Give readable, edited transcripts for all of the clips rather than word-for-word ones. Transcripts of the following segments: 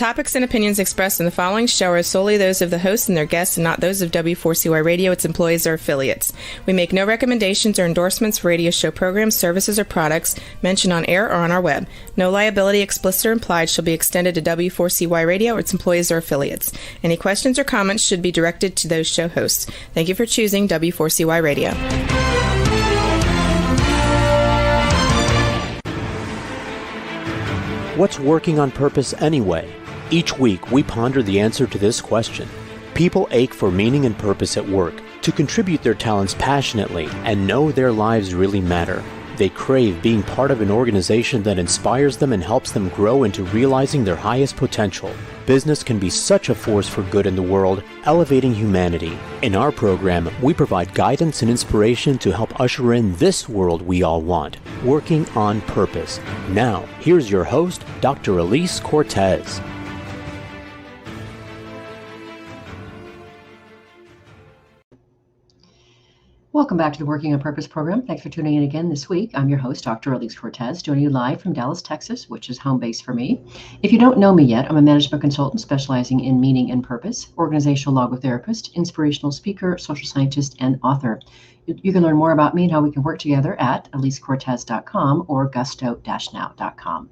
topics and opinions expressed in the following show are solely those of the host and their guests and not those of W4CY Radio, its employees, or affiliates. We make no recommendations or endorsements for radio show programs, services, or products mentioned on air or on our web. No liability, explicit or implied, shall be extended to W4CY Radio or its employees or affiliates. Any questions or comments should be directed to those show hosts. Thank you for choosing W4CY Radio. What's working on purpose anyway? Each week, we ponder the answer to this question. People ache for meaning and purpose at work, to contribute their talents passionately and know their lives really matter. They crave being part of an organization that inspires them and helps them grow into realizing their highest potential. Business can be such a force for good in the world, elevating humanity. In our program, we provide guidance and inspiration to help usher in this world we all want, working on purpose. Now, here's your host, Dr. Alise Cortez. Welcome back to the Working on Purpose program. Thanks for tuning in again this week. I'm your host, Dr. Alise Cortez, joining you live from Dallas, Texas, which is home base for me. If you don't know me yet, I'm a management consultant specializing in meaning and purpose, organizational logotherapist, inspirational speaker, social scientist, and author. You can learn more about me and how we can work together at alisecortez.com or gusto-now.com.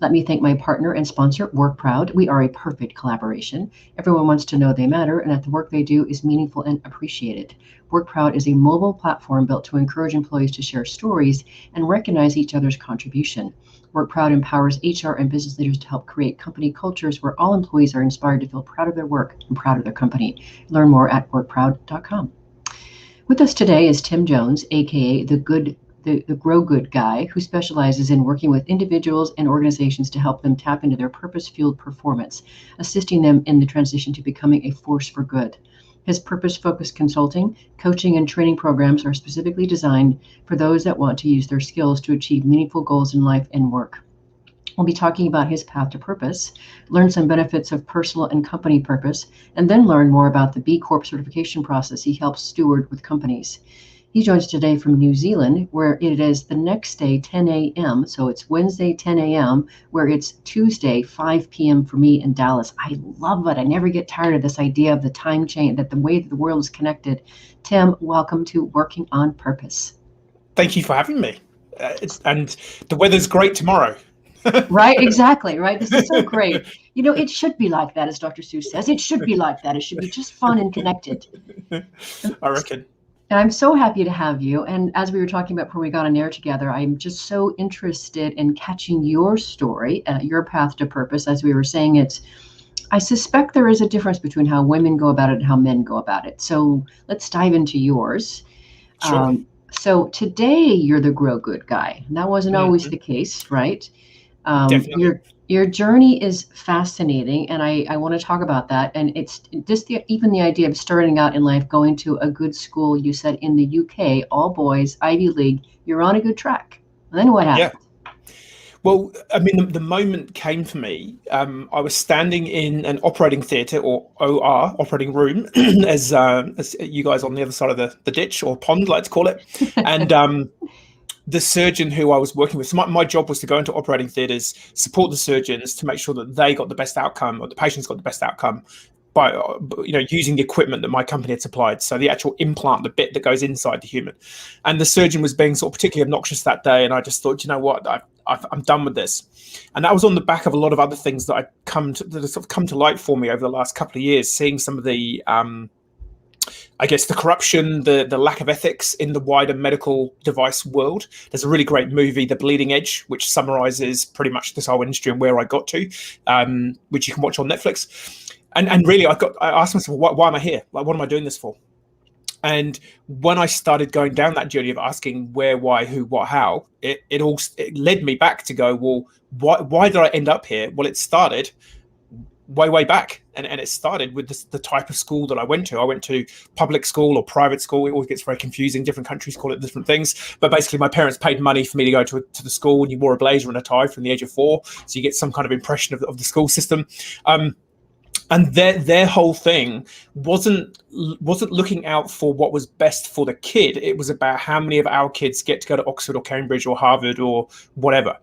Let me thank my partner and sponsor, WorkProud. We are a perfect collaboration. Everyone wants to know they matter and that the work they do is meaningful and appreciated. WorkProud is a mobile platform built to encourage employees to share stories and recognize each other's contribution. WorkProud empowers HR and business leaders to help create company cultures where all employees are inspired to feel proud of their work and proud of their company. Learn more at workproud.com. With us today is Tim Jones, aka the Grow Good guy, who specializes in working with individuals and organizations to help them tap into their purpose-fueled performance, assisting them in the transition to becoming a force for good. His purpose-focused consulting, coaching, and training programs are specifically designed for those that want to use their skills to achieve meaningful goals in life and work. We'll be talking about his path to purpose, learn some benefits of personal and company purpose, and then learn more about the B Corp certification process he helps steward with companies. He joins today from New Zealand, where it is the next day, 10 a.m. So it's Wednesday, 10 a.m., where it's Tuesday, 5 p.m. for me in Dallas. I love it. I never get tired of this idea of the time change, that the way that the world is connected. Tim, welcome to Working on Purpose. Thank you for having me. And the weather's great tomorrow. Right, exactly, right? This is so great. You know, it should be like that, as Dr. Seuss says. It should be like that. It should be just fun and connected. I reckon. And I'm so happy to have you. And as we were talking about before we got on air together, I'm just so interested in catching your story, your path to purpose. As we were saying, I suspect there is a difference between how women go about it and how men go about it. So let's dive into yours. Sure. So today you're the Grow Good guy. And that wasn't always the case, right? Definitely. Your journey is fascinating, and I want to talk about that. And it's just even the idea of starting out in life, going to a good school. You said in the UK, all boys, Ivy League. You're on a good track. And then what happened? Yeah. Well, I mean, the moment came for me. I was standing in an operating theatre, or OR, operating room, as you guys on the other side of the ditch or pond, like to call it, and. The surgeon who I was working with, so my job was to go into operating theatres, support the surgeons to make sure that they got the best outcome, or the patients got the best outcome by using the equipment that my company had supplied. So the actual implant, the bit that goes inside the human. And the surgeon was being sort of particularly obnoxious that day, and I just thought, you know what, I'm done with this. And that was on the back of a lot of other things that that have come to light for me over the last couple of years, seeing some of the I guess the corruption, the lack of ethics in the wider medical device world. There's a really great movie, The Bleeding Edge, which summarizes pretty much this whole industry and where I got to, which you can watch on Netflix. And really, I asked myself, why am I here? Like, what am I doing this for? And when I started going down that journey of asking where, why, who, what, how, it led me back to go, well, why did I end up here? Well, it started way back, and it started with the type of school that I went to. I went to public school or private school. It always gets very confusing. Different countries call it different things, but basically my parents paid money for me to go to the school, and you wore a blazer and a tie from the age of 4, so you get some kind of impression of the school system. And their whole thing wasn't looking out for what was best for the kid. It was about how many of our kids get to go to Oxford or Cambridge or Harvard or whatever.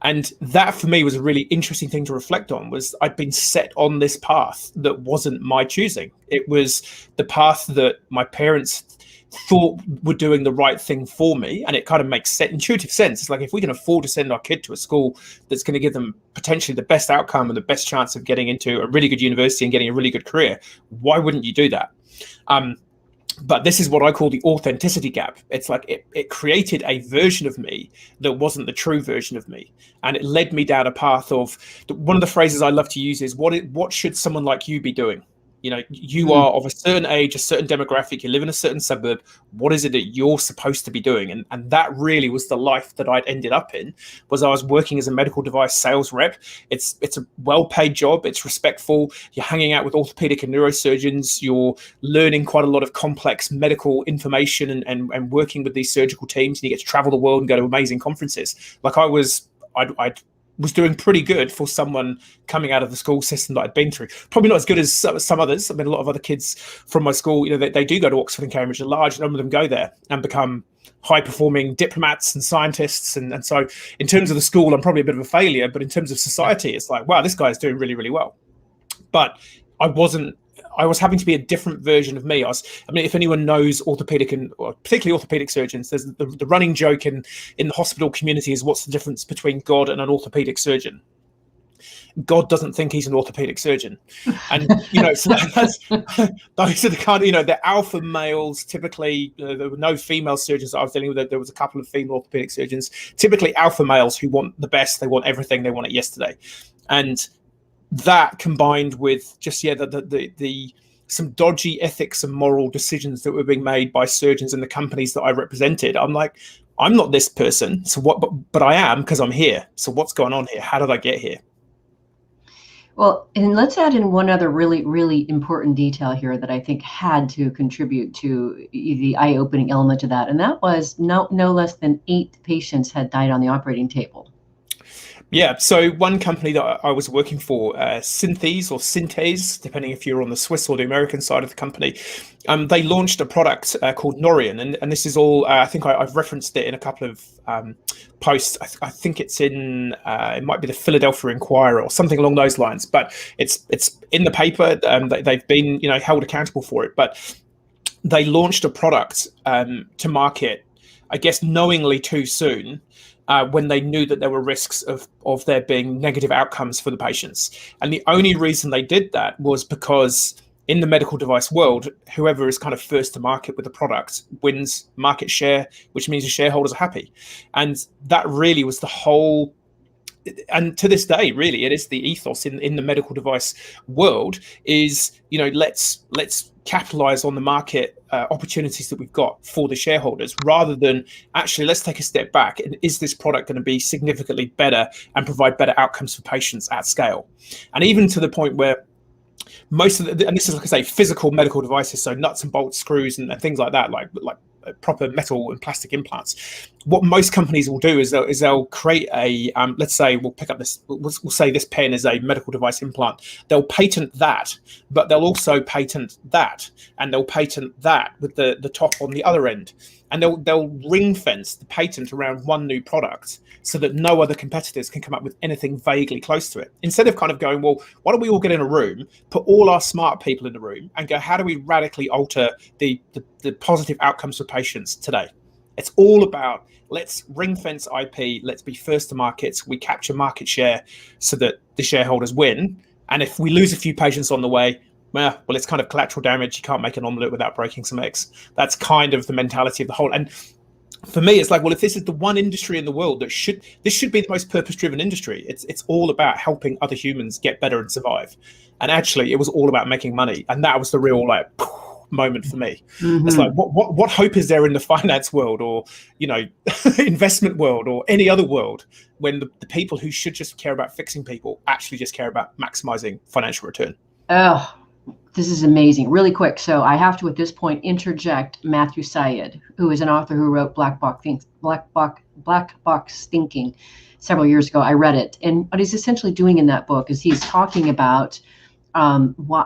And that for me was a really interesting thing to reflect on. Was I'd been set on this path that wasn't my choosing. It was the path that my parents thought were doing the right thing for me, and it kind of makes intuitive sense. It's like, if we can afford to send our kid to a school that's going to give them potentially the best outcome and the best chance of getting into a really good university and getting a really good career, why wouldn't you do that? But this is what I call the authenticity gap. It's like it created a version of me that wasn't the true version of me, and it led me down a path of, one of the phrases I love to use is, what should someone like you be doing? You know, you are of a certain age, a certain demographic, you live in a certain suburb. What is it that you're supposed to be doing? And that really was the life that I'd ended up in, was I was working as a medical device sales rep. It's a well-paid job. It's respectful. You're hanging out with orthopedic and neurosurgeons. You're learning quite a lot of complex medical information and working with these surgical teams. And you get to travel the world and go to amazing conferences. Like I was doing pretty good for someone coming out of the school system that I'd been through. Probably not as good as some others. I mean, a lot of other kids from my school, you know, they do go to Oxford and Cambridge. A large number of them go there and become high-performing diplomats and scientists. And so in terms of the school, I'm probably a bit of a failure. But in terms of society, it's like, wow, this guy is doing really, really well. But I was having to be a different version of me. I mean, if anyone knows orthopedic or particularly orthopedic surgeons, there's the running joke in the hospital community is, what's the difference between God and an orthopedic surgeon? God doesn't think he's an orthopedic surgeon. And, you know, so those are the kind of, you know, the alpha males. Typically, there were no female surgeons that I was dealing with. There was a couple of female orthopedic surgeons, typically alpha males who want the best. They want everything. They want it yesterday. And that combined with just the some dodgy ethics and moral decisions that were being made by surgeons and the companies that I represented, I'm like, I'm not this person. So what? But I am, because I'm here. So what's going on here? How did I get here? Well, and let's add in one other really, really important detail here that I think had to contribute to the eye-opening element of that, and that was no less than 8 patients had died on the operating table. Yeah, so one company that I was working for, Synthes, depending if you're on the Swiss or the American side of the company, they launched a product called Norian, and this is all, I think I've referenced it in a couple of posts. I think it's in, it might be the Philadelphia Inquirer or something along those lines, but it's in the paper. They've been, you know, held accountable for it, but they launched a product to market, I guess, knowingly too soon, when they knew that there were risks of there being negative outcomes for the patients. And the only reason they did that was because in the medical device world, whoever is kind of first to market with the product wins market share, which means the shareholders are happy. And that really was the whole, and to this day, really, it is the ethos in the medical device world is, you know, let's capitalize on the market opportunities that we've got for the shareholders, rather than actually let's take a step back and is this product going to be significantly better and provide better outcomes for patients at scale. And even to the point where most of and this is, like I say, physical medical devices, so nuts and bolts, screws and things like that, like proper metal and plastic implants. What most companies will do is they'll create a let's say we'll pick up this, we'll say this pen is a medical device implant. They'll patent that, but they'll also patent that, and they'll patent that with the top on the other end, and they'll ring fence the patent around one new product so that no other competitors can come up with anything vaguely close to it. Instead of kind of going, well, why don't we all get in a room, put all our smart people in the room and go, how do we radically alter the positive outcomes for patients today? It's all about, let's ring fence IP, let's be first to markets, we capture market share so that the shareholders win. And if we lose a few patients on the way, well, it's kind of collateral damage. You can't make an omelette without breaking some eggs. That's kind of the mentality of the whole. And for me, it's like, well, if this is the one industry in the world that should be the most purpose-driven industry, it's all about helping other humans get better and survive. And actually, it was all about making money, and that was the real like moment for me. Mm-hmm. It's like, what hope is there in the finance world, or investment world, or any other world, when the people who should just care about fixing people actually just care about maximizing financial return? Oh. This is amazing. Really quick. So I have to, at this point, interject Matthew Syed, who is an author who wrote Black Box Thinking several years ago. I read it. And what he's essentially doing in that book is he's talking about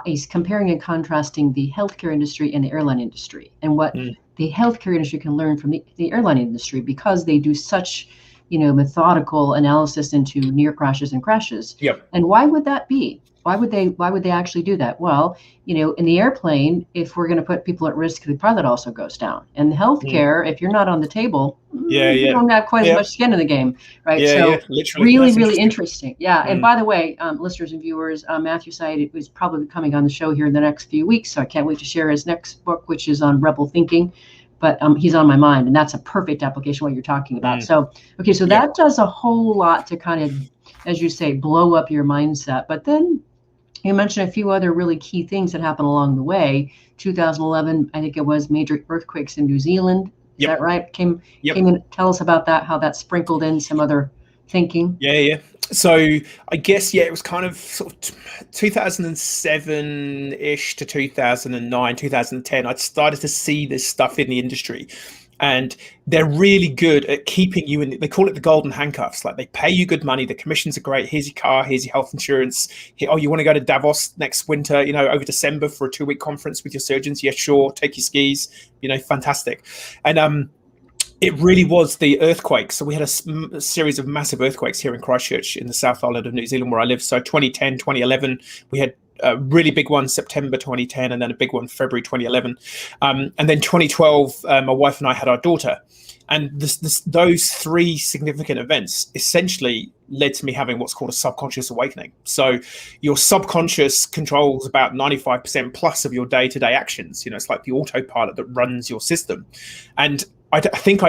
he's comparing and contrasting the healthcare industry and the airline industry, and what the healthcare industry can learn from the airline industry, because they do such, methodical analysis into near crashes and crashes. Yep. And why would that be? Why would they actually do that? Well, in the airplane, if we're going to put people at risk, the pilot also goes down. And healthcare, if you're not on the table, you don't have quite as much skin in the game, right? Literally, really interesting. Yeah. And by the way, listeners and viewers, Matthew Syed is probably coming on the show here in the next few weeks, so I can't wait to share his next book, which is on rebel thinking. But he's on my mind, and that's a perfect application of what you're talking about. So that does a whole lot to kind of, as you say, blow up your mindset. But then you mentioned a few other really key things that happened along the way. 2011, I think it was, major earthquakes in New Zealand. Is that right? Came in. Tell us about that, how that sprinkled in some other thinking. Yeah. So I guess, it was kind of sort of 2007-ish to 2009, 2010. I'd started to see this stuff in the industry. And they're really good at keeping you in. They call it the golden handcuffs. Like, they pay you good money. The commissions are great. Here's your car. Here's your health insurance. You want to go to Davos next winter, over December for a 2-week conference with your surgeons? Yeah, sure. Take your skis. Fantastic. And it really was the earthquakes. So we had a series of massive earthquakes here in Christchurch in the South Island of New Zealand, where I live. So 2010, 2011, we had a really big one September 2010, and then a big one February 2011. And then 2012, my wife and I had our daughter. And those three significant events essentially led to me having what's called a subconscious awakening. So your subconscious controls about 95% plus of your day-to-day actions. It's like the autopilot that runs your system. And I think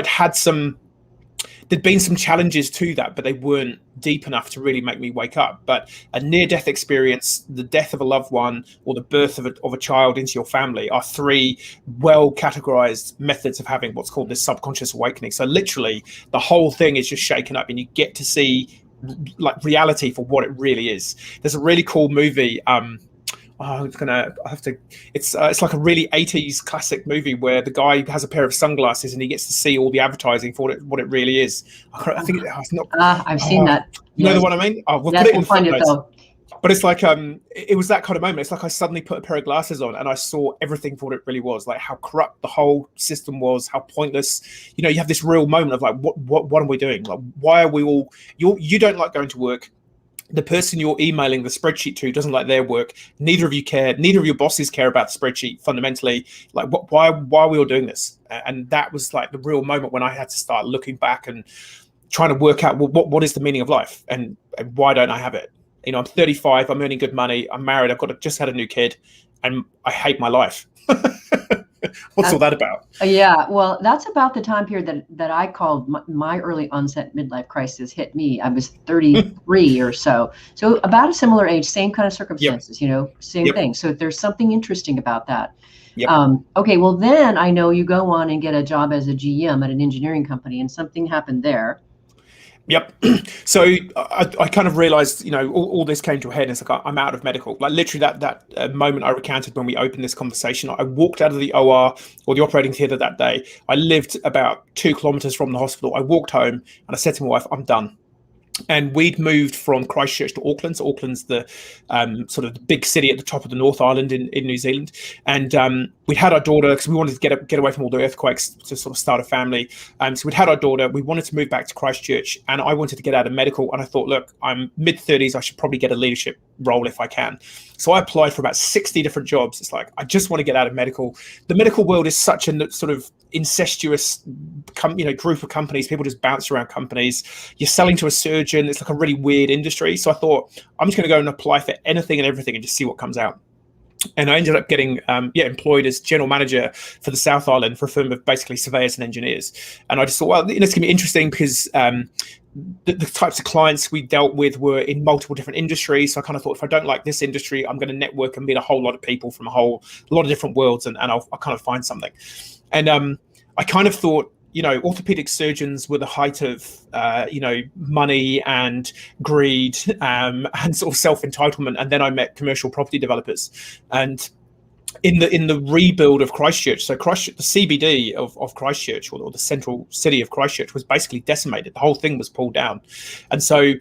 there'd been some challenges to that, but they weren't deep enough to really make me wake up. But a near-death experience, the death of a loved one, or the birth of a child into your family are three well-categorized methods of having what's called this subconscious awakening. So literally, the whole thing is just shaken up, and you get to see like reality for what it really is. There's a really cool movie. It's like a really 80s classic movie where the guy has a pair of sunglasses and he gets to see all the advertising for what it really is. I think it's not. I've seen that. You know the one I mean? We'll put it in footnotes. But it's like it was that kind of moment. It's like I suddenly put a pair of glasses on and I saw everything for what it really was, like how corrupt the whole system was, how pointless. You have this real moment of like, what are we doing? Like, why are we all? You don't like going to work. The person you're emailing the spreadsheet to doesn't like their work. Neither of you care. Neither of your bosses care about the spreadsheet fundamentally. Like, why are we all doing this? And that was like the real moment when I had to start looking back and trying to work out, well, what is the meaning of life and why don't I have it? I'm 35. I'm earning good money. I'm married. I've just had a new kid, and I hate my life. What's all that about? Yeah, well, that's about the time period that I called my early onset midlife crisis hit me. I was 33 or so. So about a similar age, same kind of circumstances, same thing. So there's something interesting about that. Yep. Okay, well, then I know you go on and get a job as a GM at an engineering company, and something happened there. Yep. So I kind of realized, all this came to a head. It's like, I'm out of medical. Like literally that moment I recounted when we opened this conversation, I walked out of the OR or the operating theater that day. I lived about 2 kilometers from the hospital. I walked home and I said to my wife, I'm done. And we'd moved from Christchurch to Auckland. So Auckland's the sort of the big city at the top of the North Island in New Zealand. And we'd had our daughter because we wanted to get away from all the earthquakes to sort of start a family. So we'd had our daughter. We wanted to move back to Christchurch, and I wanted to get out of medical. And I thought, look, I'm mid-30s. I should probably get a leadership role if I can. So I applied for about 60 different jobs. It's like, I just want to get out of medical. The medical world is such a sort of incestuous group of companies. People just bounce around companies. You're selling to a surgeon. It's like a really weird industry. So I thought, I'm just going to go and apply for anything and everything and just see what comes out. And I ended up getting employed as general manager for the South Island for a firm of basically surveyors and engineers. And I just thought, well, it's going to be interesting because the types of clients we dealt with were in multiple different industries. So I kind of thought, if I don't like this industry, I'm going to network and meet a whole lot of people from a lot of different worlds, and I'll kind of find something. And I kind of thought, orthopedic surgeons were the height of, money and greed and sort of self-entitlement. And then I met commercial property developers. And in the rebuild of Christchurch, so Christchurch, the CBD of Christchurch, or the central city of Christchurch, was basically decimated. The whole thing was pulled down. And so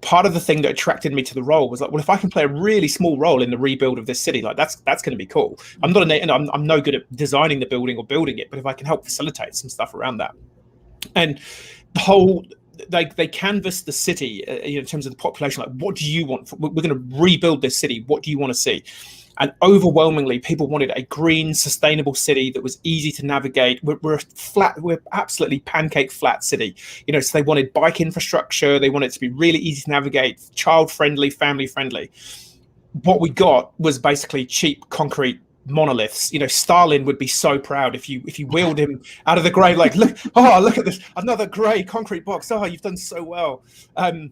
part of the thing that attracted me to the role was like, well, if I can play a really small role in the rebuild of this city, like that's going to be cool. I'm not I'm no good at designing the building or building it, but if I can help facilitate some stuff around that, and the whole they canvassed the city in terms of the population, like, what do you want? We're going to rebuild this city. What do you want to see? And overwhelmingly, people wanted a green, sustainable city that was easy to navigate. We're absolutely pancake flat city, so they wanted bike infrastructure. They wanted it to be really easy to navigate, child friendly, family friendly. What we got was basically cheap concrete monoliths. Stalin would be so proud if you wheeled him out of the grave, like, look at this, another grey concrete box. Oh, you've done so well. I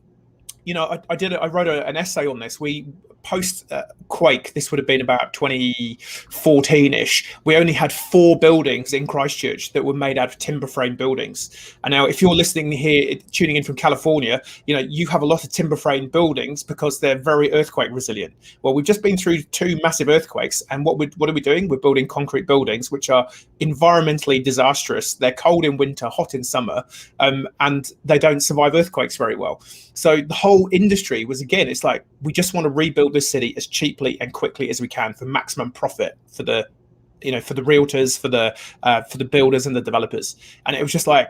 wrote an essay on this. We post Quake, this would have been about 2014-ish. We only had 4 buildings in Christchurch that were made out of timber frame buildings. And now, if you're listening here, tuning in from California, you have a lot of timber frame buildings because they're very earthquake resilient. Well, we've just been through 2 massive earthquakes, and what are we doing? We're building concrete buildings, which are environmentally disastrous. They're cold in winter, hot in summer, and they don't survive earthquakes very well. So the whole industry was, again, it's like, we just want to rebuild this city as cheaply and quickly as we can for maximum profit for the realtors, for the builders and the developers. And it was just like,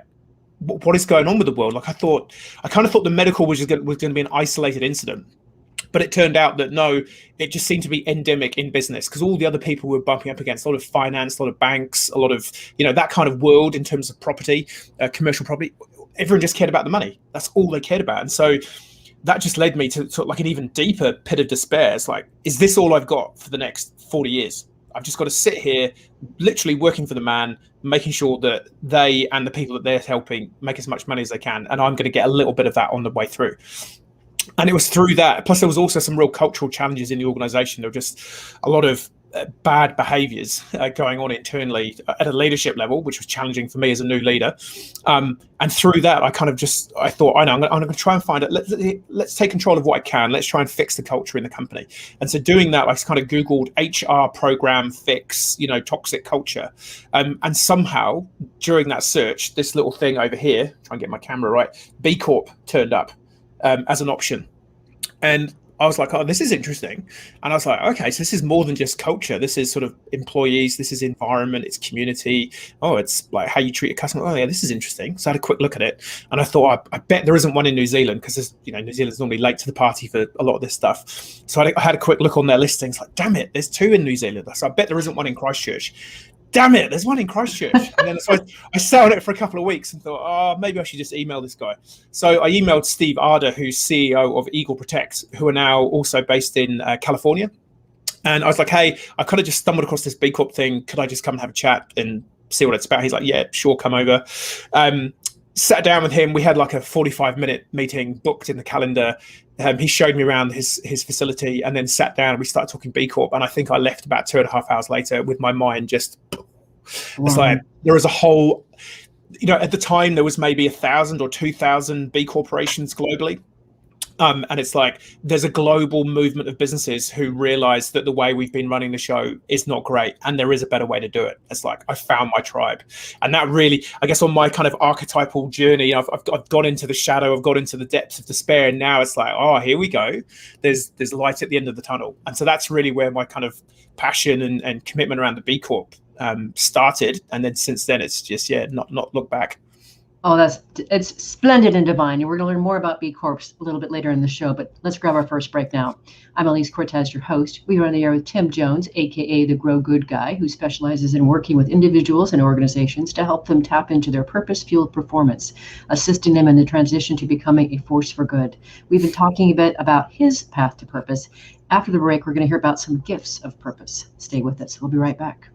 what is going on with the world? Like, I kind of thought the medical was going to be an isolated incident. But it turned out that no, it just seemed to be endemic in business, because all the other people were bumping up against a lot of finance, a lot of banks, a lot of, that kind of world in terms of property, commercial property. Everyone just cared about the money. That's all they cared about. And so that just led me to sort of like an even deeper pit of despair. It's like, is this all I've got for the next 40 years? I've just got to sit here, literally working for the man, making sure that they and the people that they're helping make as much money as they can. And I'm going to get a little bit of that on the way through. And it was through that. Plus, there was also some real cultural challenges in the organization. There were just a lot of bad behaviors going on internally at a leadership level, which was challenging for me as a new leader. And through that, I thought, I'm going to try and find it. Let's take control of what I can. Let's try and fix the culture in the company. And so doing that, I kind of Googled HR program fix, toxic culture. And somehow during that search, this little thing over here, try and get my camera right, B Corp turned up as an option. And I was like, oh, this is interesting. And I was like, okay, so this is more than just culture. This is sort of employees. This is environment. It's community. Oh, it's like how you treat a customer. Oh, yeah, this is interesting. So I had a quick look at it. And I thought, I bet there isn't one in New Zealand, because New Zealand's normally late to the party for a lot of this stuff. So I had a quick look on their listings. Like, damn it, there's 2 in New Zealand. So I bet there isn't one in Christchurch. Damn it, there's one in Christchurch. And then so I sat on it for a couple of weeks and thought, oh, maybe I should just email this guy. So I emailed Steve Arder, who's CEO of Eagle Protect, who are now also based in California. And I was like, hey, I kind of just stumbled across this B Corp thing. Could I just come and have a chat and see what it's about? He's like, yeah, sure, come over. Sat down with him. We had like a 45-minute meeting booked in the calendar. He showed me around his facility, and then sat down and we started talking B Corp. And I think I left about 2.5 hours later with my mind just, it's like, there was a whole, at the time there was maybe 1,000 or 2,000 B corporations globally. And it's like, there's a global movement of businesses who realize that the way we've been running the show is not great, and there is a better way to do it. It's like, I found my tribe. And that really, I guess on my kind of archetypal journey, I've gone into the shadow, I've got into the depths of despair. And now it's like, oh, here we go. There's light at the end of the tunnel. And so that's really where my kind of passion and commitment around the B Corp started. And then since then, it's just, not look back. Oh, it's splendid and divine. And we're going to learn more about B Corps a little bit later in the show, but let's grab our first break now. I'm Alise Cortez, your host. We are on the air with Tim Jones, aka the Grow Good Guy, who specializes in working with individuals and organizations to help them tap into their purpose-fueled performance, assisting them in the transition to becoming a force for good. We've been talking a bit about his path to purpose. After the break, we're going to hear about some gifts of purpose. Stay with us. We'll be right back.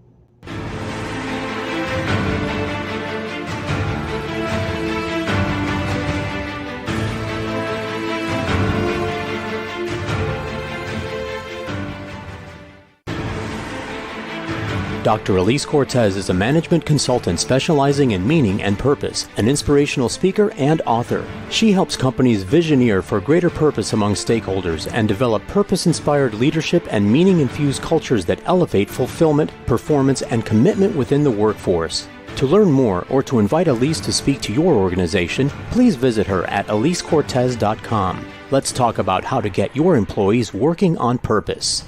Dr. Alise Cortez is a management consultant specializing in meaning and purpose, an inspirational speaker and author. She helps companies visioneer for greater purpose among stakeholders and develop purpose-inspired leadership and meaning-infused cultures that elevate fulfillment, performance, and commitment within the workforce. To learn more or to invite Alise to speak to your organization, please visit her at alisecortez.com. let's talk about how to get your employees working on purpose.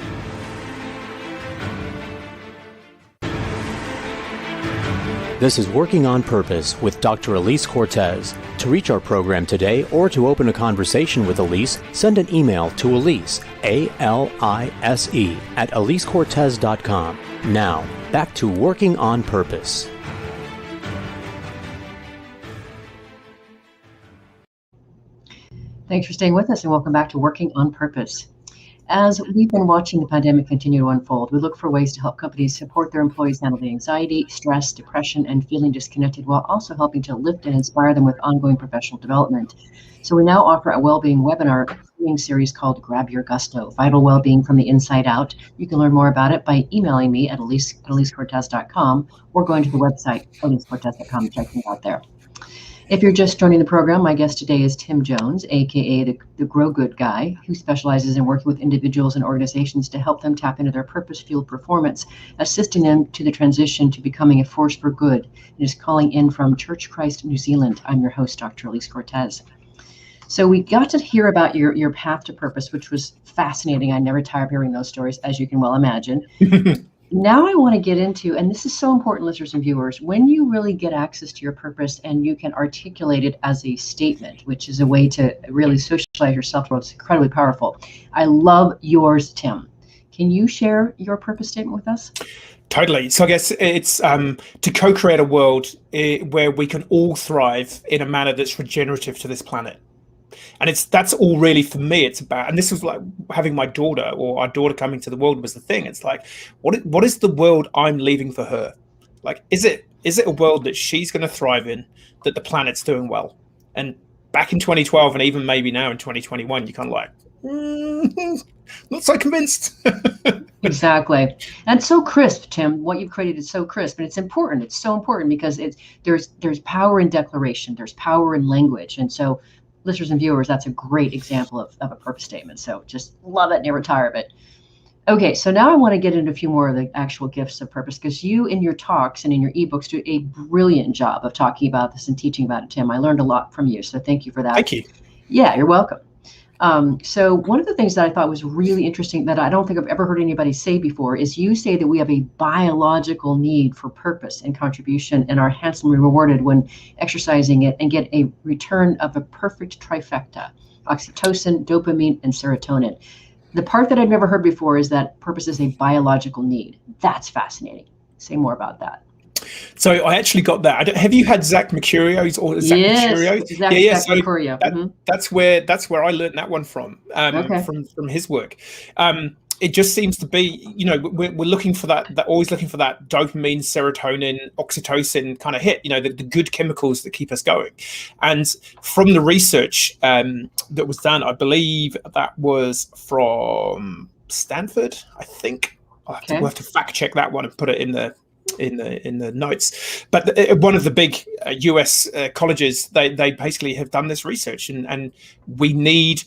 This is Working on Purpose with Dr. Alise Cortez. To reach our program today or to open a conversation with Alise, send an email to Alise, A-L-I-S-E, at alisecortez.com. Now, back to Working on Purpose. Thanks for staying with us and welcome back to Working on Purpose. As we've been watching the pandemic continue to unfold, we look for ways to help companies support their employees handle the anxiety, stress, depression, and feeling disconnected while also helping to lift and inspire them with ongoing professional development. So we now offer a well-being webinar training series called Grab Your Gusto, Vital Wellbeing from the Inside Out. You can learn more about it by emailing me at alisecortez.com or going to the website, alisecortez.com, and checking it out there. If you're just joining the program, my guest today is Tim Jones, aka the Grow Good Guy, who specializes in working with individuals and organizations to help them tap into their purpose-fueled performance, assisting them to the transition to becoming a force for good, and is calling in from Church Christ, New Zealand. I'm your host, Dr. Alise Cortez. So we got to hear about your path to purpose, which was fascinating. I never tire of hearing those stories, as you can well imagine. Now I want to get into, and this is so important, listeners and viewers, when you really get access to your purpose and you can articulate it as a statement, which is a way to really socialize yourself, it's incredibly powerful. I love yours, Tim. Can you share your purpose statement with us? Totally. So I guess it's to co-create a world where we can all thrive in a manner that's regenerative to this planet. And that's all really for me it's about. And this was like having my daughter or our daughter coming to the world was the thing. It's like, what is the world I'm leaving for her? Like, is it a world that she's going to thrive in, that the planet's doing well? And back in 2012 and even maybe now in 2021, you're kind of like, not so convinced. Exactly. And it's so crisp, Tim. What you've created is so crisp, and it's important. It's so important because there's power in declaration. There's power in language. And so listeners and viewers, that's a great example of a purpose statement. So just love it, never tire of it. Okay, so now I want to get into a few more of the actual gifts of purpose, because you in your talks and in your ebooks do a brilliant job of talking about this and teaching about it, Tim. I learned a lot from you, so thank you for that. Thank you. Yeah, you're welcome. So one of the things that I thought was really interesting that I don't think I've ever heard anybody say before is you say that we have a biological need for purpose and contribution and are handsomely rewarded when exercising it and get a return of a perfect trifecta: oxytocin, dopamine, and serotonin. The part that I've never heard before is that purpose is a biological need. That's fascinating. Say more about that. So I actually got that. Have you had Zach Mercurio's or Zach Mercurio? Zach So Mercurio. That's where I learned that one from, from his work. It just seems to be, we're looking for that always looking for that dopamine, serotonin, oxytocin kind of hit, the good chemicals that keep us going. And from the research that was done, I believe that was from Stanford, I think. We'll have to fact check that one and put it in the notes. But one of the big US colleges, they basically have done this research, and we need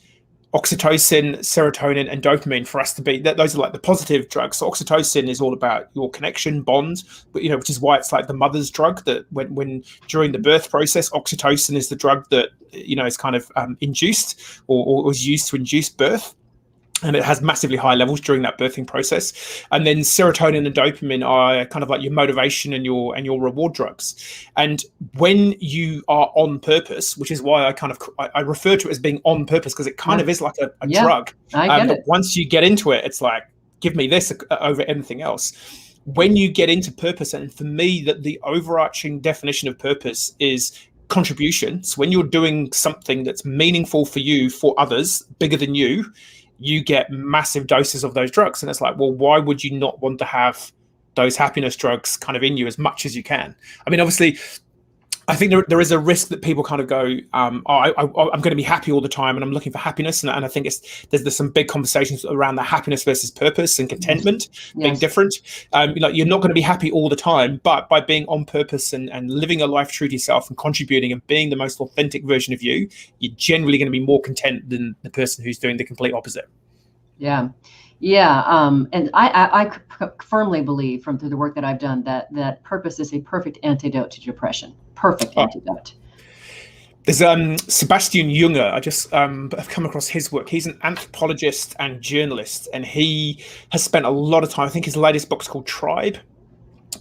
oxytocin, serotonin, and dopamine for us to be those are like the positive drugs. So oxytocin is all about your connection bond, but which is why it's like the mother's drug, that when during the birth process, oxytocin is the drug that is kind of induced or was used to induce birth. And it has massively high levels during that birthing process. And then serotonin and dopamine are kind of like your motivation and your reward drugs. And when you are on purpose, which is why I refer to it as being on purpose, because it kind of is like a drug. I get it. Once you get into it, it's like, give me this over anything else. When you get into purpose, and for me, that the overarching definition of purpose is contribution. So when you're doing something that's meaningful for you, for others, bigger than you get massive doses of those drugs. And it's like, well, why would you not want to have those happiness drugs kind of in you as much as you can? I mean, obviously, I think there is a risk that people kind of go, I'm going to be happy all the time and I'm looking for happiness. And I think there's some big conversations around the happiness versus purpose and contentment being different. You're not going to be happy all the time, but by being on purpose and living a life true to yourself and contributing and being the most authentic version of you, you're generally going to be more content than the person who's doing the complete opposite. Yeah. And I firmly believe through the work that I've done that purpose is a perfect antidote to depression. Perfect antidote. There's Sebastian Junger. I just have come across his work. He's an anthropologist and journalist, and he has spent a lot of time. I think his latest book's called Tribe,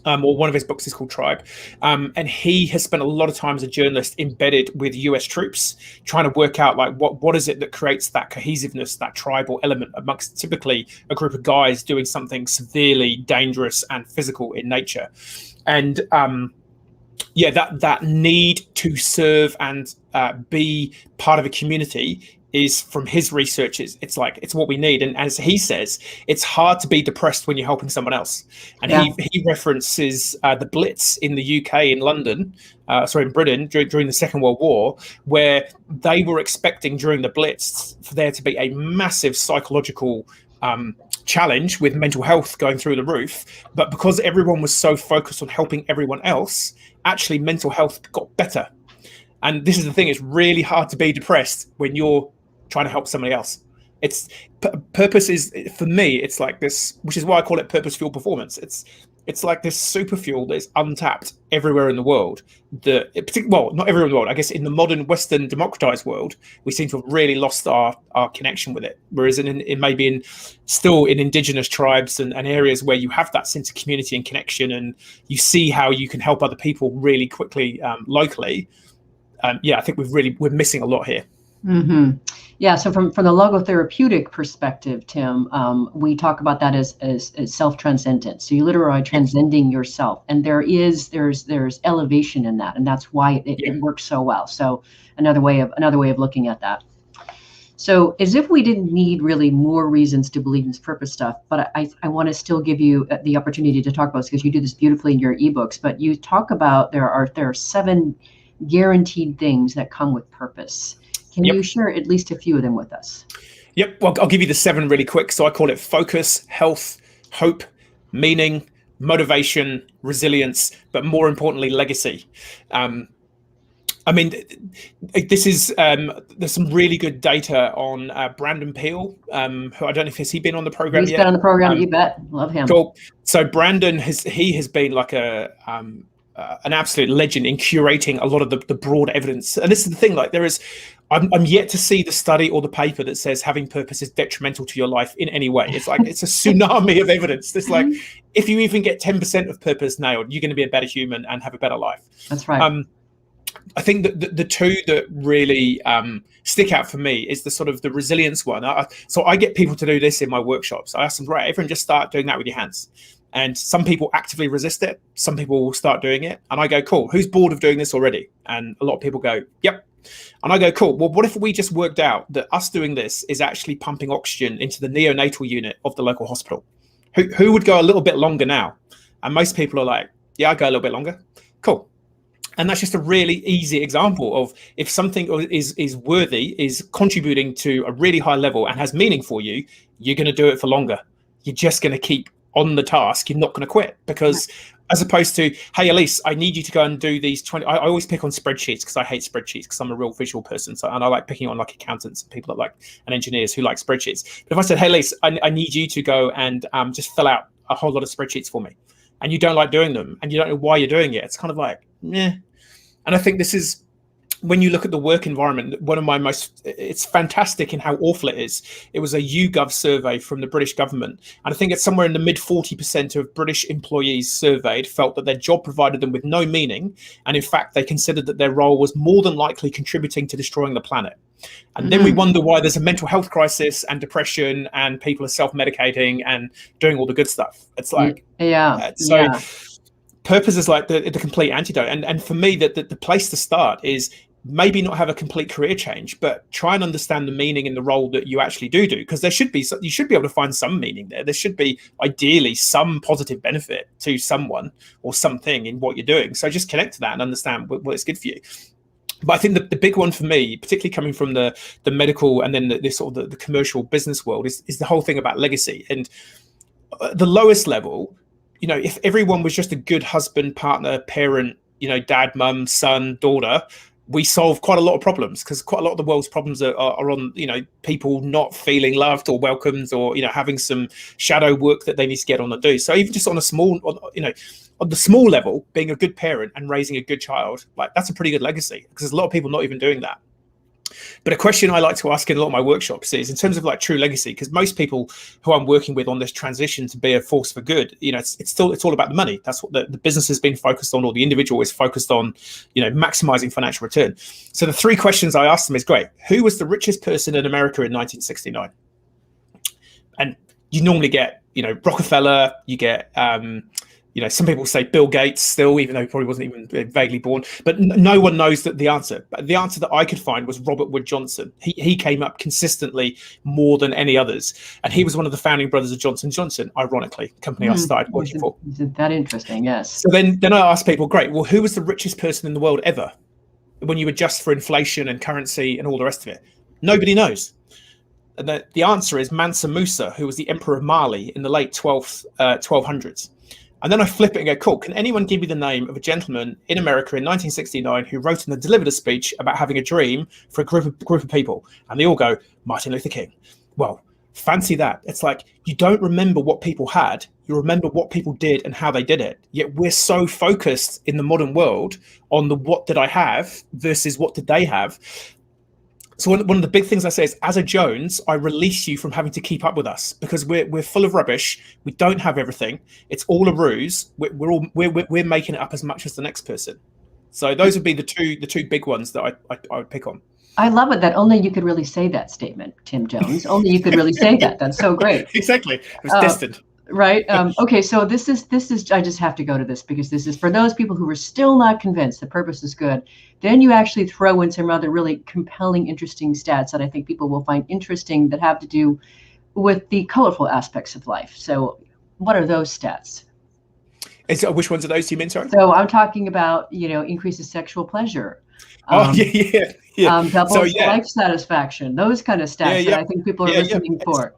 or one of his books is called Tribe. And he has spent a lot of time as a journalist embedded with US troops, trying to work out like what is it that creates that cohesiveness, that tribal element amongst typically a group of guys doing something severely dangerous and physical in nature. And that need to serve and be part of a community is, from his research, it's what we need. And as he says, it's hard to be depressed when you're helping someone else. And he references the Blitz in the UK, in London, in Britain during the Second World War, where they were expecting during the Blitz for there to be a massive psychological challenge with mental health going through the roof. But because everyone was so focused on helping everyone else, actually mental health got better. And this is the thing, it's really hard to be depressed when you're trying to help somebody else. It's purpose is, for me, it's like this, which is why I call it purpose fuel performance. It's like this super fuel that is untapped everywhere in the world. Not everywhere in the world. I guess in the modern Western democratized world, we seem to have really lost our connection with it. Whereas in maybe still in indigenous tribes and areas where you have that sense of community and connection, and you see how you can help other people really quickly locally. I think we're missing a lot here. Mm-hmm. Yeah. So from the logotherapeutic perspective, Tim, we talk about that as self-transcendence. So you literally are transcending yourself, and there's elevation in that, and that's why it works so well. So another way of looking at that. So as if we didn't need really more reasons to believe in this purpose stuff, but I want to still give you the opportunity to talk about this, because you do this beautifully in your ebooks. But you talk about there are 7 guaranteed things that come with purpose. Can you share at least a few of them with us? Yep. Well, I'll give you the 7 really quick. So I call it focus, health, hope, meaning, motivation, resilience, but more importantly, legacy. This is there's some really good data on Brandon Peele, who I don't know if has he been on the program yet. He's been on the program. You bet. Love him. Cool. So Brandon has been like an absolute legend in curating a lot of the broad evidence. And this is the thing, like I'm yet to see the study or the paper that says having purpose is detrimental to your life in any way. It's like, it's a tsunami of evidence. It's like, if you even get 10% of purpose nailed, you're going to be a better human and have a better life. That's right. I think that the two that really stick out for me is the sort of the resilience one. So I get people to do this in my workshops. I ask them, right, everyone just start doing that with your hands. And some people actively resist it. Some people will start doing it. And I go, cool, who's bored of doing this already? And a lot of people go, yep. And I go, cool, well, what if we just worked out that us doing this is actually pumping oxygen into the neonatal unit of the local hospital? Who would go a little bit longer now? And most people are like, yeah, I go a little bit longer. Cool. And that's just a really easy example of, if something is worthy, is contributing to a really high level and has meaning for you, you're going to do it for longer. You're just going to keep on the task. You're not going to quit, because as opposed to, hey, Alise, I need you to go and do these 20. I always pick on spreadsheets because I hate spreadsheets, because I'm a real visual person. And I like picking on like accountants and people that like, and engineers who like spreadsheets. But if I said, hey, Alise, I need you to go and just fill out a whole lot of spreadsheets for me, and you don't like doing them and you don't know why you're doing it, it's kind of like, meh. And I think this is, when you look at the work environment, it's fantastic in how awful it is. It was a YouGov survey from the British government. And I think it's somewhere in the mid 40% of British employees surveyed felt that their job provided them with no meaning. And in fact, they considered that their role was more than likely contributing to destroying the planet. And then we wonder why there's a mental health crisis and depression, and people are self-medicating and doing all the good stuff. It's like, purpose is like the complete antidote. And for me, that the place to start is maybe not have a complete career change, but try and understand the meaning in the role that you actually do, because you should be able to find some meaning there. There should be ideally some positive benefit to someone or something in what you're doing. So just connect to that and understand what it's good for you. But I think the big one for me, particularly coming from the medical and then the sort of the commercial business world, is the whole thing about legacy. And the lowest level, you know, if everyone was just a good husband, partner, parent, you know, dad, mum, son, daughter, we solve quite a lot of problems, because quite a lot of the world's problems are on, people not feeling loved or welcomed, or, having some shadow work that they need to get on and do. So even just on a small, on the small level, being a good parent and raising a good child, like that's a pretty good legacy, because there's a lot of people not even doing that. But a question I like to ask in a lot of my workshops is, in terms of like true legacy, because most people who I'm working with on this transition to be a force for good, it's all about the money. That's what the business has been focused on, or the individual is focused on, maximizing financial return. So the 3 questions I asked them is, great, who was the richest person in America in 1969? And you normally get, Rockefeller, you get, some people say Bill Gates still, even though he probably wasn't even vaguely born, but no one knows the answer. But the answer that I could find was Robert Wood Johnson. He came up consistently more than any others. And he was one of the founding brothers of Johnson & Johnson, ironically, company I started working for. Isn't that interesting? Yes. So then I asked people, great, well, who was the richest person in the world ever, when you adjust for inflation and currency and all the rest of it? Nobody knows. And the answer is Mansa Musa, who was the emperor of Mali in the late 1200s. And then I flip it and go, cool, can anyone give me the name of a gentleman in America in 1969 who wrote and delivered a speech about having a dream for a group of people? And they all go, Martin Luther King. Well, fancy that. It's like, you don't remember what people had, you remember what people did and how they did it. Yet we're so focused in the modern world on the what did I have versus what did they have. So one of the big things I say is, as a Jones, I release you from having to keep up with us, because we're full of rubbish. We don't have everything. It's all a ruse. We're making it up as much as the next person. So those would be the two big ones that I would pick on. I love it that only you could really say that statement, Tim Jones. Only you could really say that. That's so great. Exactly. It was destined. Right. Okay. So this is, I just have to go to this, because this is for those people who are still not convinced that purpose is good. Then you actually throw in some rather really compelling, interesting stats that I think people will find interesting, that have to do with the colorful aspects of life. So what are those stats? Which ones are those you mean, sorry? So I'm talking about, increases sexual pleasure. Yeah. Doubles life satisfaction, those kind of stats that I think people are listening for.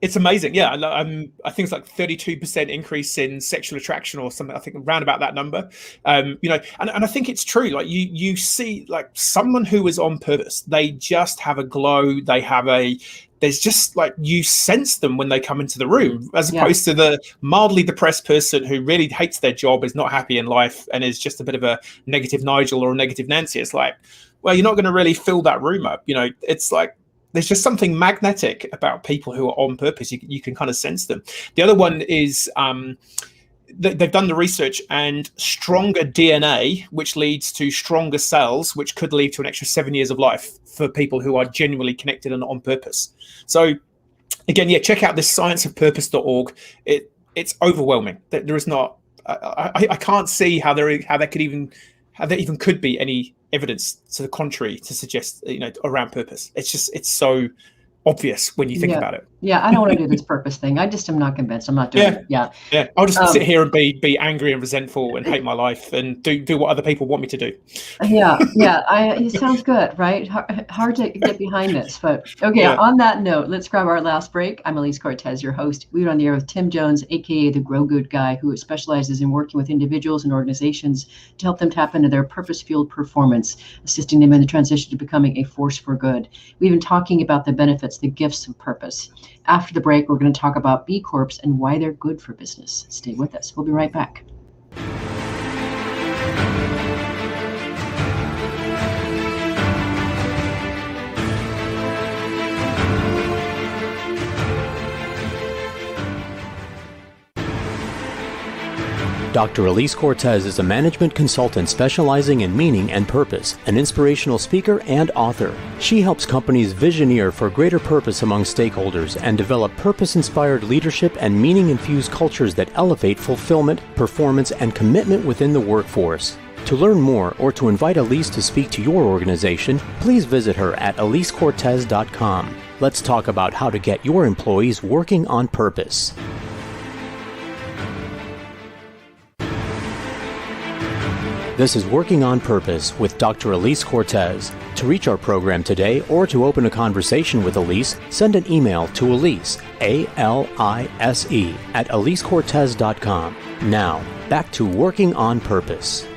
It's amazing. Yeah. I think it's like 32% increase in sexual attraction or something. I think around about that number, and I think it's true. Like you see, like someone who is on purpose, they just have a glow. There's just like, you sense them when they come into the room, as opposed to the mildly depressed person who really hates their job, is not happy in life, and is just a bit of a negative Nigel or a negative Nancy. It's like, well, you're not going to really fill that room up. It's like, there's just something magnetic about people who are on purpose. You can kind of sense them. The other one is they've done the research, and stronger DNA, which leads to stronger cells, which could lead to an extra 7 years of life for people who are genuinely connected and on purpose. So again, check out this scienceofpurpose.org. It's overwhelming. There is not, I can't see how there even could be any evidence to the contrary to suggest, around purpose. It's so obvious when you think about it. I don't want to do this purpose thing. I just am not convinced. I'm not doing it. Yeah. I'll just sit here and be angry and resentful and hate my life and do what other people want me to do. It sounds good, right? Hard to get behind this, but okay. On that note, let's grab our last break. I'm Alise Cortez, your host. We're on the air with Tim Jones, aka the Grow Good Guy, who specializes in working with individuals and organizations to help them tap into their purpose-fueled performance, assisting them in the transition to becoming a force for good. We've been talking about the benefits, the gifts of purpose. After the break, we're going to talk about B Corps and why they're good for business. Stay with us. We'll be right back. Dr. Alise Cortez is a management consultant specializing in meaning and purpose, an inspirational speaker and author. She helps companies visioneer for greater purpose among stakeholders and develop purpose-inspired leadership and meaning-infused cultures that elevate fulfillment, performance, and commitment within the workforce. To learn more or to invite Alise to speak to your organization, please visit her at alisecortez.com. Let's talk about how to get your employees working on purpose. This is Working on Purpose with Dr. Alise Cortez. To reach our program today or to open a conversation with Alise, send an email to Alise, A-L-I-S-E, at alisecortez.com. Now, back to Working on Purpose.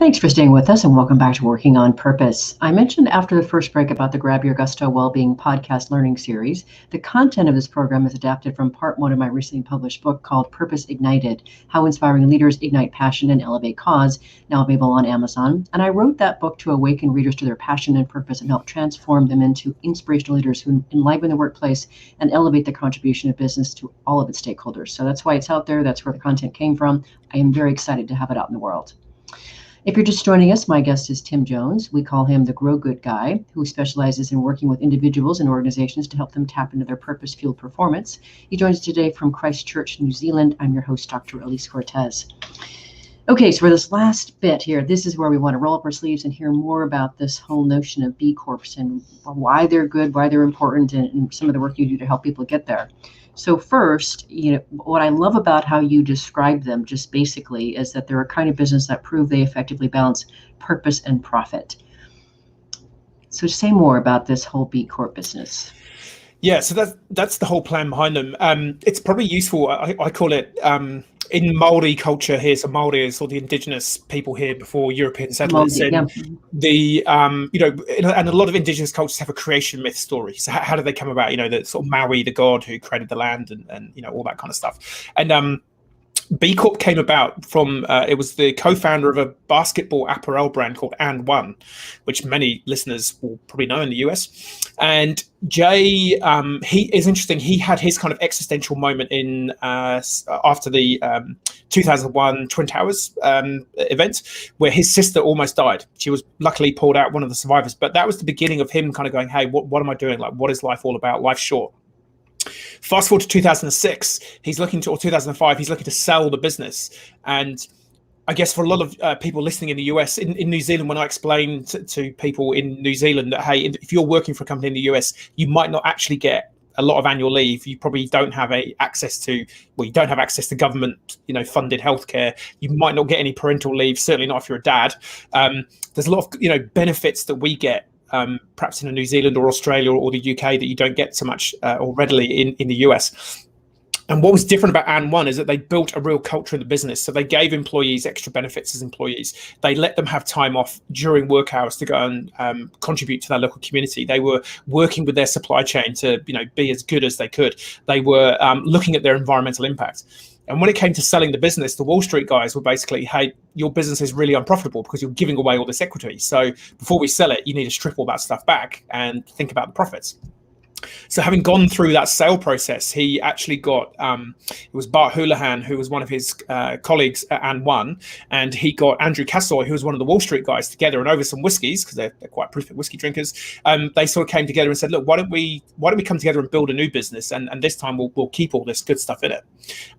Thanks for staying with us and welcome back to Working on Purpose. I mentioned after the first break about the Grab Your Gusto Wellbeing podcast learning series. The content of this program is adapted from part one of my recently published book called Purpose Ignited, How Inspiring Leaders Ignite Passion and Elevate Cause, now available on Amazon. And I wrote that book to awaken readers to their passion and purpose and help transform them into inspirational leaders who enliven the workplace and elevate the contribution of business to all of its stakeholders. So that's why it's out there. That's where the content came from. I am very excited to have it out in the world. If you're just joining us, my guest is Tim Jones. We call him the Grow Good Guy, who specializes in working with individuals and organizations to help them tap into their purpose-fueled performance. He joins us today from Christchurch, New Zealand. I'm your host, Dr. Alise Cortez. Okay, so for this last bit here, this is where we want to roll up our sleeves and hear more about this whole notion of B Corps and why they're good, why they're important, and some of the work you do to help people get there. So first, what I love about how you describe them just basically is that they're a kind of business that prove they effectively balance purpose and profit. So say more about this whole B Corp business. Yeah, so that's the whole plan behind them. It's probably useful. I call it in Maori culture here. So Maori is all the indigenous people here before European settlers. Maori, yeah. And a lot of indigenous cultures have a creation myth story. So how did they come about? The sort of Maui, the god who created the land, and all that kind of stuff. And B Corp came about from, it was the co-founder of a basketball apparel brand called And One, which many listeners will probably know in the US. And Jay, he is interesting. He had his kind of existential moment after the 2001 Twin Towers event, where his sister almost died. She was luckily pulled out, one of the survivors. But that was the beginning of him kind of going, hey, what am I doing? Like, what is life all about? Life's short. Fast forward to 2006, or 2005, he's looking to sell the business. And I guess for a lot of people listening in the US, in New Zealand, when I explain to people in New Zealand that, hey, if you're working for a company in the US, you might not actually get a lot of annual leave. You probably don't have access to government, funded healthcare. You might not get any parental leave, certainly not if you're a dad. There's a lot of, benefits that we get perhaps in New Zealand or Australia or the UK that you don't get so much or readily in the US. And what was different about And One is that they built a real culture in the business. So they gave employees extra benefits as employees. They let them have time off during work hours to go and contribute to their local community. They were working with their supply chain to be as good as they could. They were looking at their environmental impact. And when it came to selling the business, the Wall Street guys were basically, hey, your business is really unprofitable because you're giving away all this equity. So before we sell it, you need to strip all that stuff back and think about the profits. So having gone through that sale process, he actually got, it was Bart Houlihan, who was one of his colleagues at And One, and he got Andrew Cassoy, who was one of the Wall Street guys, together, and over some whiskeys, because they're quite prolific whiskey drinkers, they sort of came together and said, look, why don't we come together and build a new business, and this time we'll keep all this good stuff in it.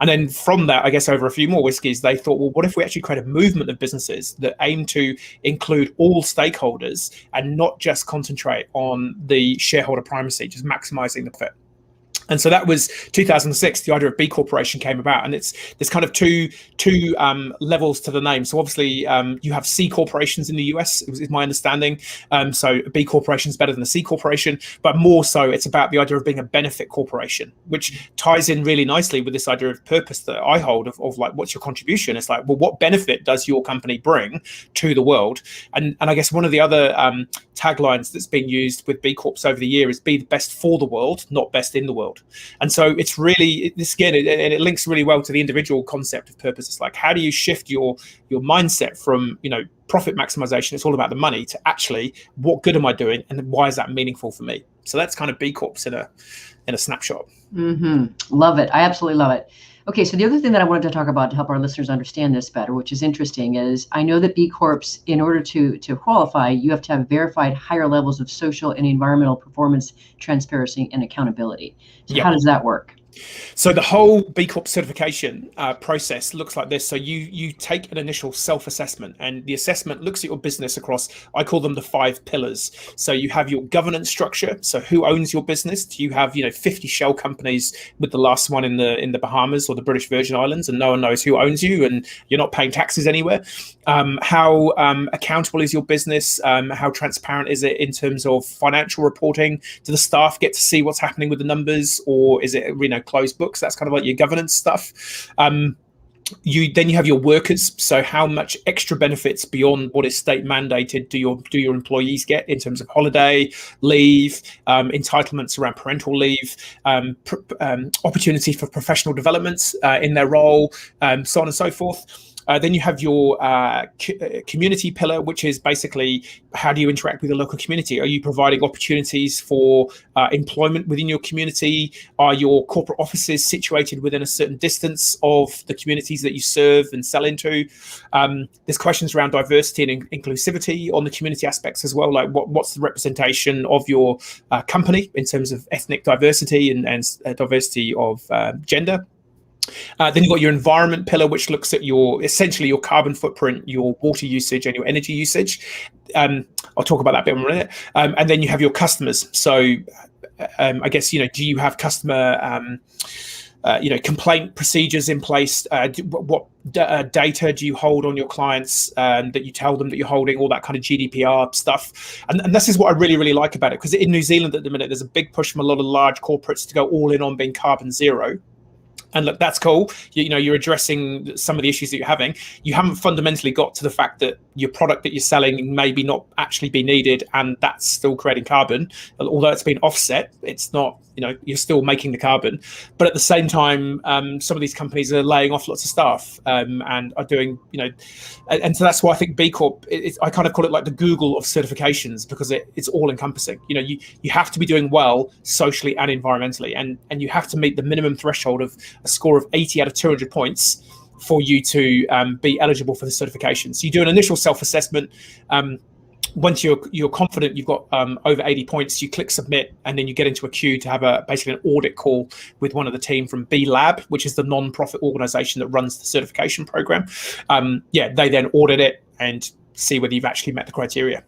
And then from that, I guess over a few more whiskeys, they thought, well, what if we actually create a movement of businesses that aim to include all stakeholders and not just concentrate on the shareholder primacy, just maximizing the profit. And so that was 2006. The idea of B Corporation came about, and there's kind of two levels to the name. So obviously, you have C corporations in the US, is my understanding. So a B Corporation is better than a C corporation, but more so, it's about the idea of being a benefit corporation, which ties in really nicely with this idea of purpose that I hold of like, what's your contribution? It's like, well, what benefit does your company bring to the world? And I guess one of the other taglines that's been used with B Corps over the year is be the best for the world, not best in the world. And so it's really, this again, and it links really well to the individual concept of purpose. It's like, how do you shift your mindset from, profit maximization, it's all about the money, to actually, what good am I doing? And then why is that meaningful for me? So that's kind of B Corps in a snapshot. Mm-hmm. Love it. I absolutely love it. Okay, so the other thing that I wanted to talk about to help our listeners understand this better, which is interesting, is I know that B Corps, in order to qualify, you have to have verified higher levels of social and environmental performance, transparency, and accountability. So How does that work? So the whole B Corp certification process looks like this. So you take an initial self-assessment, and the assessment looks at your business across, I call them the 5 pillars. So you have your governance structure. So who owns your business? Do you have 50 shell companies, with the last one in the Bahamas or the British Virgin Islands, and no one knows who owns you, and you're not paying taxes anywhere? How accountable is your business? How transparent is it in terms of financial reporting? Do the staff get to see what's happening with the numbers, or is it closed books? That's kind of like your governance stuff. Then you have your workers. So how much extra benefits beyond what is state mandated do your employees get in terms of holiday, leave, entitlements around parental leave, opportunity for professional developments in their role, so on and so forth. Then you have your community pillar, which is basically how do you interact with the local community? Are you providing opportunities for employment within your community? Are your corporate offices situated within a certain distance of the communities that you serve and sell into? There's questions around diversity and inclusivity on the community aspects as well, like what's the representation of your company in terms of ethnic diversity and diversity of gender. Then you've got your environment pillar, which looks at essentially your carbon footprint, your water usage, and your energy usage. I'll talk about that a bit in a minute. And then you have your customers. So I guess, do you have customer complaint procedures in place? What data do you hold on your clients that you tell them that you're holding, all that kind of GDPR stuff. And this is what I really, really like about it, because in New Zealand at the minute, there's a big push from a lot of large corporates to go all in on being carbon zero. And look, that's cool. You're addressing some of the issues that you're having. You haven't fundamentally got to the fact that your product that you're selling maybe not actually be needed, and that's still creating carbon. Although it's been offset, it's not, you're still making the carbon. But at the same time, some of these companies are laying off lots of staff and are doing, and so that's why I think B Corp, I kind of call it like the Google of certifications, because it's all encompassing. You have to be doing well socially and environmentally, and you have to meet the minimum threshold of a score of 80 out of 200 points for you to be eligible for the certification. So you do an initial self-assessment. Once you're confident you've got over 80 points, you click submit, and then you get into a queue to have basically an audit call with one of the team from B Lab, which is the non-profit organization that runs the certification program. They then audit it and see whether you've actually met the criteria.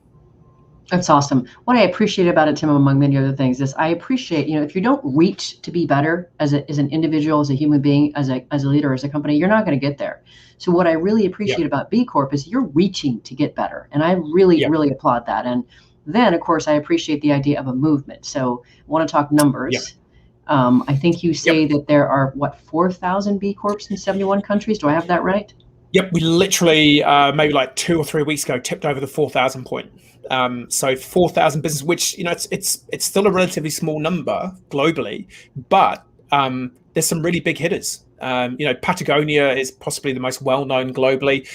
That's awesome. What I appreciate about it, Tim, among many other things, is I appreciate, if you don't reach to be better as an individual, as a human being, as a leader, as a company, you're not going to get there. So what I really appreciate about B Corp is you're reaching to get better. And I really, really applaud that. And then, of course, I appreciate the idea of a movement. So I want to talk numbers. I think you say that there are, 4,000 B Corps in 71 countries. Do I have that right? Yep, we literally maybe like 2 or 3 weeks ago tipped over the 4,000 point. So 4,000 business, which it's still a relatively small number globally, but there's some really big hitters. Patagonia is possibly the most well-known globally.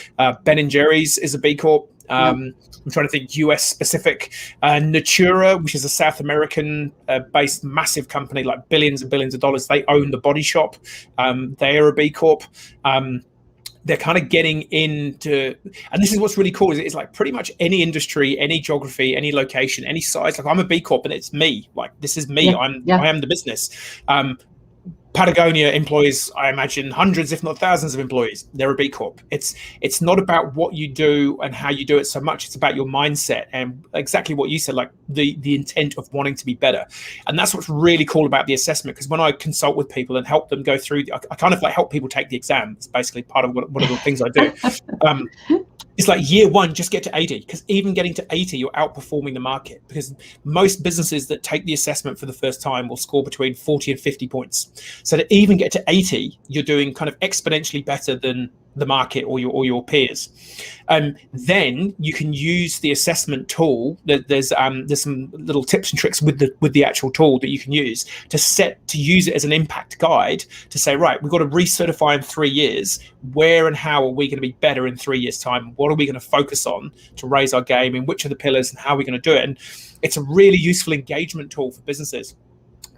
Ben & Jerry's is a B Corp. I'm trying to think US specific. Natura, which is a South American based massive company, like billions and billions of dollars. They own the Body Shop. They are a B Corp. They're kind of getting into, and this is what's really cool, is it's like pretty much any industry, any geography, any location, any size. Like I'm a B Corp, and it's me. Like this is me. I am the business. Patagonia employs, I imagine, hundreds, if not thousands of employees. They're a B Corp. It's not about what you do and how you do it so much. It's about your mindset and exactly what you said, like the intent of wanting to be better. And that's what's really cool about the assessment, because when I consult with people and help them go through, I kind of like help people take the exam. It's basically part of one of the things I do. It's like year one, just get to 80, because even getting to 80, you're outperforming the market, because most businesses that take the assessment for the first time will score between 40 and 50 points. So to even get to 80, you're doing kind of exponentially better than the market or your peers. Then you can use the assessment tool. There's some little tips and tricks with the actual tool that you can use to use it as an impact guide to say, right, we've got to recertify in 3 years. Where and how are we going to be better in 3 years' time? What are we going to focus on to raise our game, and which are the pillars, and how are we going to do it? And it's a really useful engagement tool for businesses.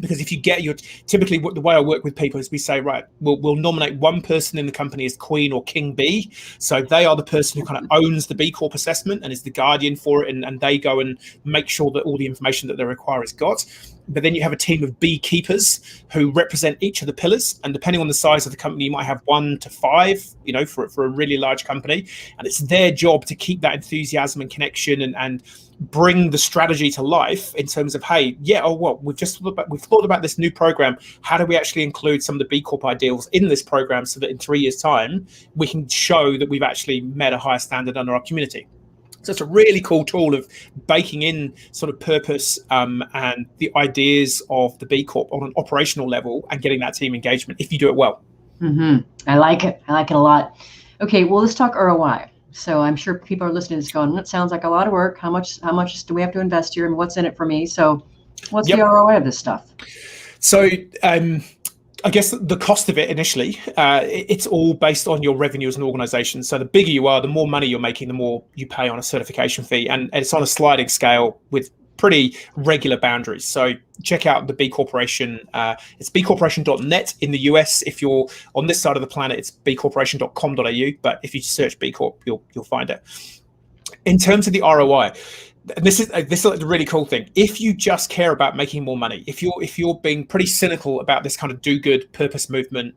Because if you get typically the way I work with people is we say, right, we'll nominate one person in the company as Queen or King B. So they are the person who kind of owns the B Corp assessment and is the guardian for it. And they go and make sure that all the information that they require is got. But then you have a team of beekeepers who represent each of the pillars. And depending on the size of the company, you might have 1 to 5, for a really large company. And it's their job to keep that enthusiasm and connection and bring the strategy to life in terms of, hey, we've thought about this new program. How do we actually include some of the B Corp ideals in this program so that in 3 years' time, we can show that we've actually met a higher standard under our community? So it's a really cool tool of baking in sort of purpose and the ideas of the B Corp on an operational level and getting that team engagement if you do it well. I like it. I like it a lot. Okay, well, let's talk ROI. So I'm sure people are listening to this going, that sounds like a lot of work. How much do we have to invest here, and what's in it for me? So what's the ROI of this stuff? So I guess the cost of it initially, it's all based on your revenue as an organization. So the bigger you are, the more money you're making, the more you pay on a certification fee. And it's on a sliding scale with pretty regular boundaries. So check out the B Corporation. It's bcorporation.net in the US. If you're on this side of the planet, it's bcorporation.com.au. But if you search B Corp, you'll find it. In terms of the ROI, this is the really cool thing. If you just care about making more money, if you're being pretty cynical about this kind of do good purpose movement,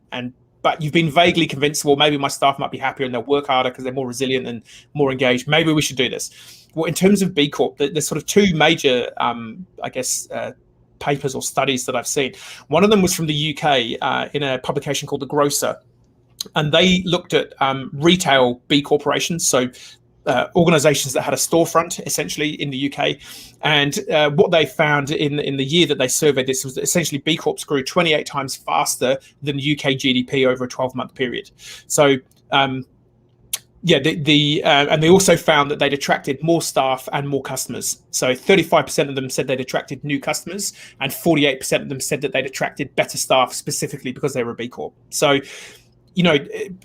but you've been vaguely convinced, well, maybe my staff might be happier and they'll work harder because they're more resilient and more engaged, maybe we should do this. Well, in terms of B Corp, there's sort of two major, papers or studies that I've seen. One of them was from the UK in a publication called The Grocer, and they looked at retail B corporations, so organizations that had a storefront essentially in the UK. And what they found in the year that they surveyed this was that essentially B Corps grew 28 times faster than UK GDP over a 12-month period. So and they also found that they'd attracted more staff and more customers. So 35% of them said they'd attracted new customers, and 48% of them said that they'd attracted better staff specifically because they were a B Corp. So,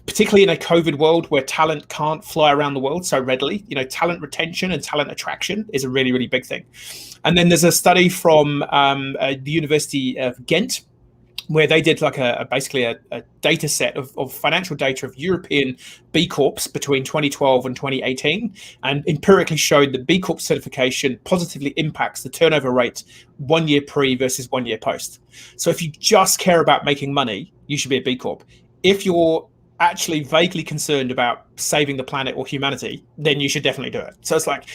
particularly in a COVID world where talent can't fly around the world so readily, talent retention and talent attraction is a really, really big thing. And then there's a study from the University of Ghent, where they did like basically a data set of financial data of European B Corps between 2012 and 2018, and empirically showed that B Corp certification positively impacts the turnover rate 1 year pre versus 1 year post. So if you just care about making money, you should be a B Corp. If you're actually vaguely concerned about saving the planet or humanity, then you should definitely do it. So it's like,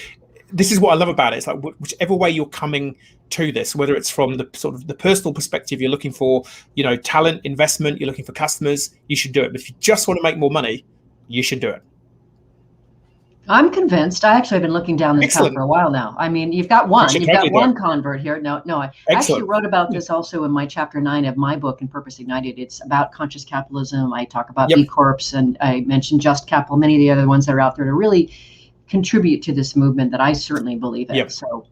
this is what I love about it. It's like whichever way you're coming to this, whether it's from the sort of the personal perspective, you're looking for, talent investment, you're looking for customers, you should do it. But if you just want to make more money, you should do it. I'm convinced. I actually have been looking down this path for a while now. I mean, you've got one. You've got one convert here. No. I actually wrote about this also in my chapter 9 of my book, In Purpose Ignited. It's about conscious capitalism. I talk about B Corps, and I mentioned Just Capital, many of the other ones that are out there to really contribute to this movement that I certainly believe in. So,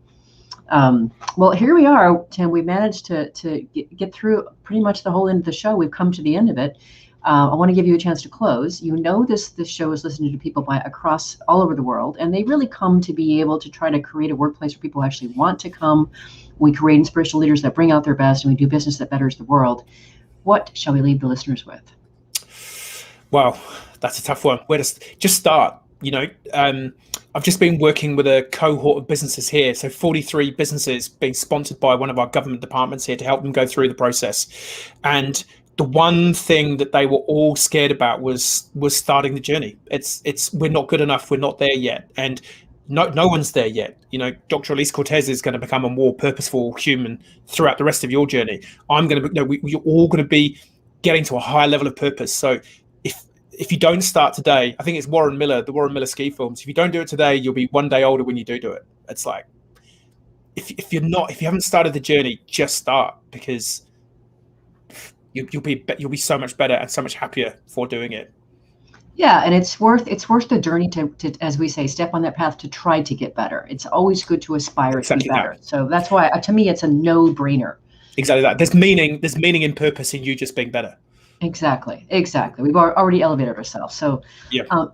well, here we are, Tim. We managed to get through pretty much the whole end of the show. We've come to the end of it. I want to give you a chance to close. This show is listened to people across all over the world, and they really come to be able to try to create a workplace where people actually want to come. We create inspirational leaders that bring out their best, and we do business that betters the world. What shall we leave the listeners with? Wow, that's a tough one. Where to just start? I've just been working with a cohort of businesses here. So 43 businesses being sponsored by one of our government departments here to help them go through the process. And the one thing that they were all scared about was starting the journey. It's we're not good enough. We're not there yet. And no one's there yet. Dr. Alise Cortez is going to become a more purposeful human throughout the rest of your journey. You're all going to be getting to a higher level of purpose. So if you don't start today, I think it's the Warren Miller ski films. If you don't do it today, you'll be one day older when you do it. It's like, if you haven't started the journey, just start, because you'll be so much better and so much happier for doing it. Yeah, and it's worth the journey to, as we say, step on that path to try to get better. It's always good to aspire to be better. So that's why, to me, it's a no-brainer. Exactly that. There's meaning and purpose in you just being better. Exactly. We've already elevated ourselves. So,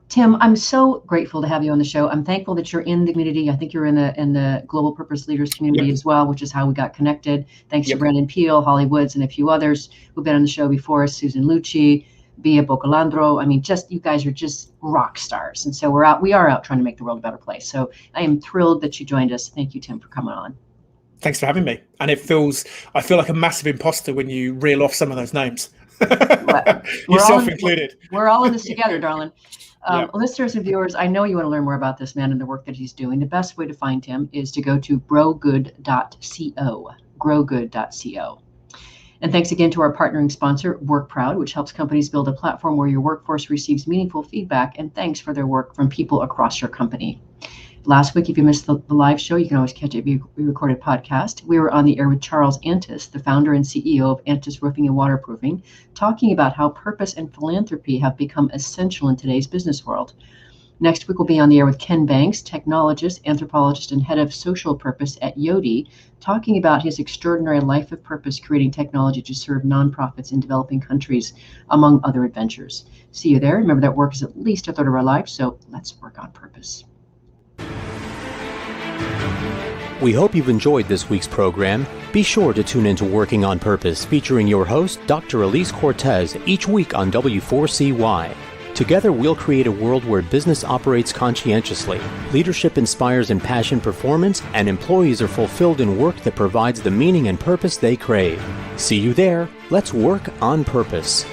Tim, I'm so grateful to have you on the show. I'm thankful that you're in the community. I think you're in the Global Purpose Leaders community as well, which is how we got connected. Thanks to Brandon Peel, Holly Woods, and a few others who've been on the show before us, Susan Lucci, Bia Bocalandro. I mean, you guys are just rock stars. And so we are out trying to make the world a better place. So I am thrilled that you joined us. Thank you, Tim, for coming on. Thanks for having me. And I feel like a massive imposter when you reel off some of those names. Yourself included. We're all in this together, darling. Listeners and viewers, I know you want to learn more about this man and the work that he's doing. The best way to find him is to go to growgood.co. And thanks again to our partnering sponsor, WorkProud, which helps companies build a platform where your workforce receives meaningful feedback and thanks for their work from people across your company. Last week, if you missed the live show, you can always catch it via recorded podcast. We were on the air with Charles Antis, the founder and CEO of Antis Roofing and Waterproofing, talking about how purpose and philanthropy have become essential in today's business world. Next week, we'll be on the air with Ken Banks, technologist, anthropologist, and head of social purpose at Yodi, talking about his extraordinary life of purpose, creating technology to serve nonprofits in developing countries, among other adventures. See you there. Remember that work is at least a third of our life, so let's work on purpose. We hope you've enjoyed this week's program. Be sure to tune into Working on Purpose, featuring your host, Dr. Alise Cortez, each week on W4CY. Together, we'll create a world where business operates conscientiously, leadership inspires impassioned performance, and employees are fulfilled in work that provides the meaning and purpose they crave. See you there. Let's work on purpose.